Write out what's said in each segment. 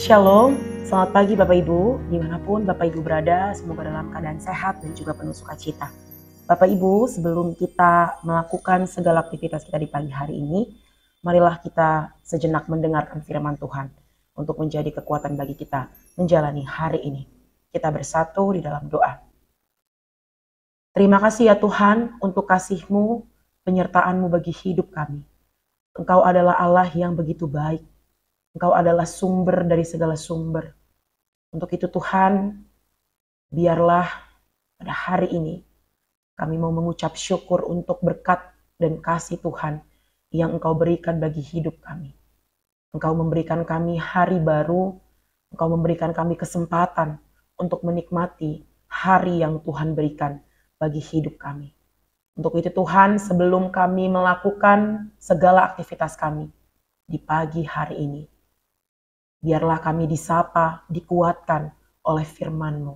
Shalom, selamat pagi Bapak Ibu, dimanapun Bapak Ibu berada, semoga dalam keadaan sehat dan juga penuh sukacita. Bapak Ibu, sebelum kita melakukan segala aktivitas kita di pagi hari ini, marilah kita sejenak mendengarkan firman Tuhan untuk menjadi kekuatan bagi kita menjalani hari ini. Kita bersatu di dalam doa. Terima kasih ya Tuhan untuk kasih-Mu, penyertaan-Mu bagi hidup kami. Engkau adalah Allah yang begitu baik. Engkau adalah sumber dari segala sumber. Untuk itu Tuhan, biarlah pada hari ini kami mau mengucap syukur untuk berkat dan kasih Tuhan yang Engkau berikan bagi hidup kami. Engkau memberikan kami hari baru, Engkau memberikan kami kesempatan untuk menikmati hari yang Tuhan berikan bagi hidup kami. Untuk itu Tuhan, sebelum kami melakukan segala aktivitas kami di pagi hari ini, biarlah kami disapa, dikuatkan oleh firman-Mu.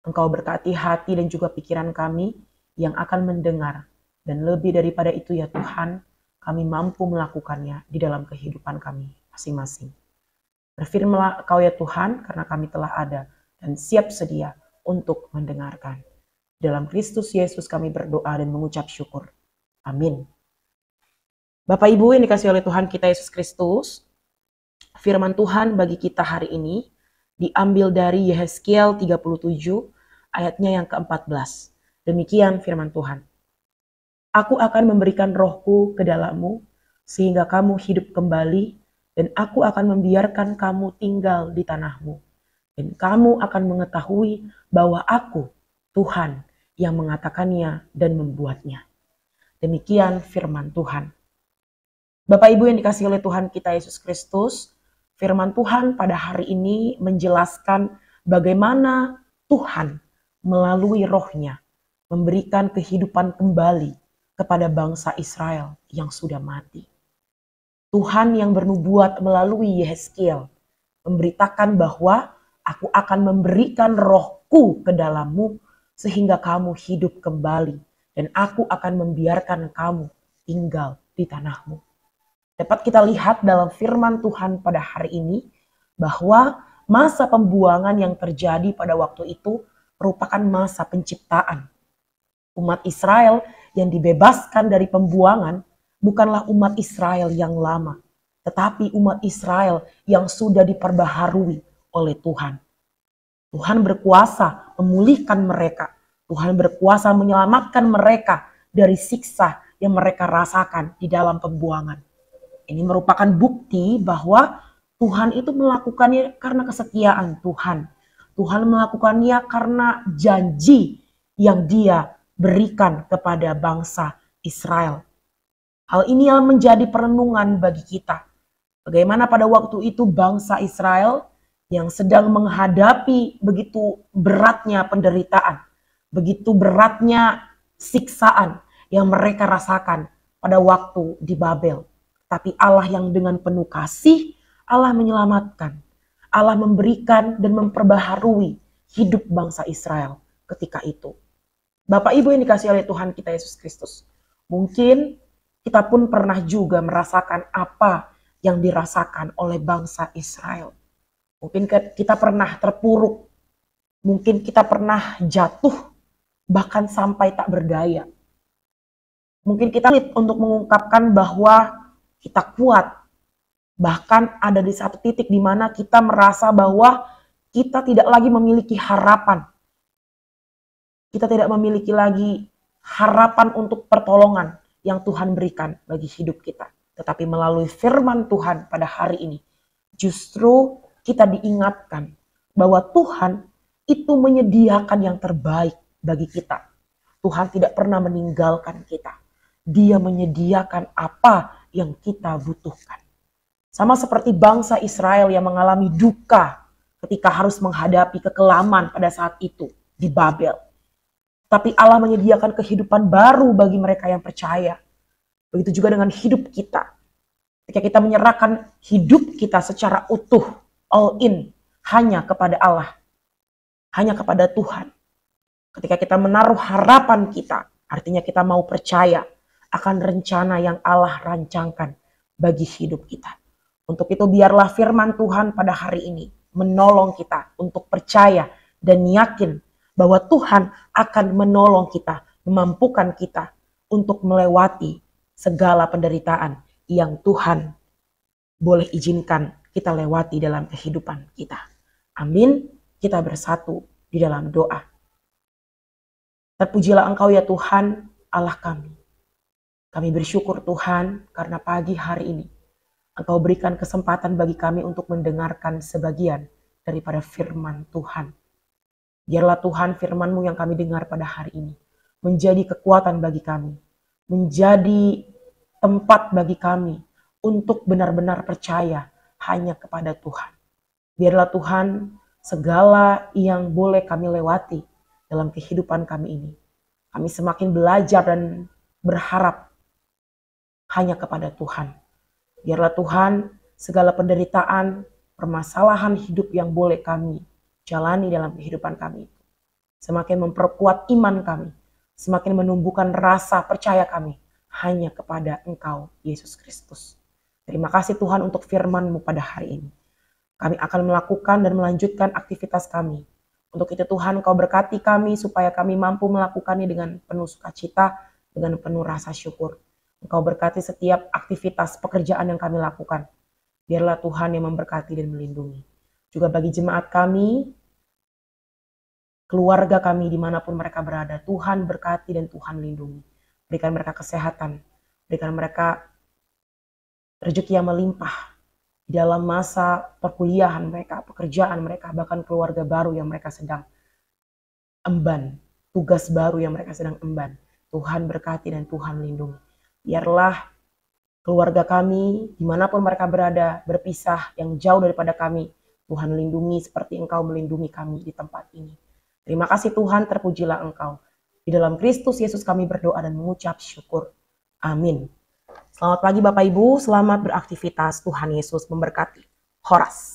Engkau berkati hati dan juga pikiran kami yang akan mendengar. Dan lebih daripada itu ya Tuhan, kami mampu melakukannya di dalam kehidupan kami masing-masing. Berfirmanlah Engkau ya Tuhan, karena kami telah ada dan siap sedia untuk mendengarkan. Dalam Kristus Yesus kami berdoa dan mengucap syukur. Amin. Bapak Ibu yang dikasihi oleh Tuhan kita Yesus Kristus, firman Tuhan bagi kita hari ini diambil dari Yehezkiel 37 ayatnya yang ke-14. Demikian firman Tuhan. Aku akan memberikan rohku ke dalammu sehingga kamu hidup kembali, dan aku akan membiarkan kamu tinggal di tanahmu. Dan kamu akan mengetahui bahwa aku Tuhan yang mengatakannya dan membuatnya. Demikian firman Tuhan. Bapak Ibu yang dikasihi oleh Tuhan kita Yesus Kristus, firman Tuhan pada hari ini menjelaskan bagaimana Tuhan melalui rohnya memberikan kehidupan kembali kepada bangsa Israel yang sudah mati. Tuhan yang bernubuat melalui Yehezkiel memberitakan bahwa aku akan memberikan rohku ke dalammu sehingga kamu hidup kembali, dan aku akan membiarkan kamu tinggal di tanahmu. Dapat kita lihat dalam firman Tuhan pada hari ini bahwa masa pembuangan yang terjadi pada waktu itu merupakan masa penciptaan. Umat Israel yang dibebaskan dari pembuangan bukanlah umat Israel yang lama, tetapi umat Israel yang sudah diperbaharui oleh Tuhan. Tuhan berkuasa memulihkan mereka. Tuhan berkuasa menyelamatkan mereka dari siksa yang mereka rasakan di dalam pembuangan. Ini merupakan bukti bahwa Tuhan itu melakukannya karena kesetiaan Tuhan. Tuhan melakukannya karena janji yang Dia berikan kepada bangsa Israel. Hal ini yang menjadi perenungan bagi kita. Bagaimana pada waktu itu bangsa Israel yang sedang menghadapi begitu beratnya penderitaan, begitu beratnya siksaan yang mereka rasakan pada waktu di Babel. Tapi Allah yang dengan penuh kasih, Allah menyelamatkan. Allah memberikan dan memperbaharui hidup bangsa Israel ketika itu. Bapak Ibu yang dikasihi oleh Tuhan kita Yesus Kristus. Mungkin kita pun pernah juga merasakan apa yang dirasakan oleh bangsa Israel. Mungkin kita pernah terpuruk. Mungkin kita pernah jatuh, bahkan sampai tak berdaya. Mungkin kita sulit untuk mengungkapkan bahwa kita kuat. Bahkan ada di satu titik di mana kita merasa bahwa kita tidak lagi memiliki harapan. Kita tidak memiliki lagi harapan untuk pertolongan yang Tuhan berikan bagi hidup kita. Tetapi melalui firman Tuhan pada hari ini, justru kita diingatkan bahwa Tuhan itu menyediakan yang terbaik bagi kita. Tuhan tidak pernah meninggalkan kita. Dia menyediakan apa yang kita butuhkan. Sama seperti bangsa Israel yang mengalami duka ketika harus menghadapi kekelaman pada saat itu di Babel. Tapi Allah menyediakan kehidupan baru bagi mereka yang percaya. Begitu juga dengan hidup kita. Ketika kita menyerahkan hidup kita secara utuh, all in, hanya kepada Allah. Hanya kepada Tuhan. Ketika kita menaruh harapan kita, artinya kita mau percaya akan rencana yang Allah rancangkan bagi hidup kita. Untuk itu biarlah firman Tuhan pada hari ini menolong kita untuk percaya dan yakin bahwa Tuhan akan menolong kita, memampukan kita untuk melewati segala penderitaan yang Tuhan boleh izinkan kita lewati dalam kehidupan kita. Amin. Kita bersatu di dalam doa. Terpujilah Engkau ya Tuhan, Allah kami. Kami bersyukur Tuhan karena pagi hari ini Engkau berikan kesempatan bagi kami untuk mendengarkan sebagian daripada firman Tuhan. Biarlah Tuhan firman-Mu yang kami dengar pada hari ini menjadi kekuatan bagi kami, menjadi tempat bagi kami untuk benar-benar percaya hanya kepada Tuhan. Biarlah Tuhan segala yang boleh kami lewati dalam kehidupan kami ini, kami semakin belajar dan berharap hanya kepada Tuhan. Biarlah Tuhan segala penderitaan, permasalahan hidup yang boleh kami jalani dalam kehidupan kami semakin memperkuat iman kami, semakin menumbuhkan rasa percaya kami hanya kepada Engkau, Yesus Kristus. Terima kasih Tuhan untuk firman-Mu pada hari ini. Kami akan melakukan dan melanjutkan aktivitas kami. Untuk itu Tuhan Engkau berkati kami supaya kami mampu melakukannya dengan penuh sukacita, dengan penuh rasa syukur. Engkau berkati setiap aktivitas pekerjaan yang kami lakukan. Biarlah Tuhan yang memberkati dan melindungi. Juga bagi jemaat kami, keluarga kami dimanapun mereka berada, Tuhan berkati dan Tuhan lindungi. Berikan mereka kesehatan, berikan mereka rezeki yang melimpah di dalam masa perkuliahan mereka, pekerjaan mereka, bahkan keluarga baru yang mereka sedang emban, tugas baru yang mereka sedang emban. Tuhan berkati dan Tuhan lindungi. Biarlah keluarga kami, dimanapun mereka berada, berpisah yang jauh daripada kami, Tuhan lindungi seperti Engkau melindungi kami di tempat ini. Terima kasih Tuhan, terpujilah Engkau. Di dalam Kristus Yesus kami berdoa dan mengucap syukur. Amin. Selamat pagi Bapak Ibu, selamat beraktivitas. Tuhan Yesus memberkati. Horas.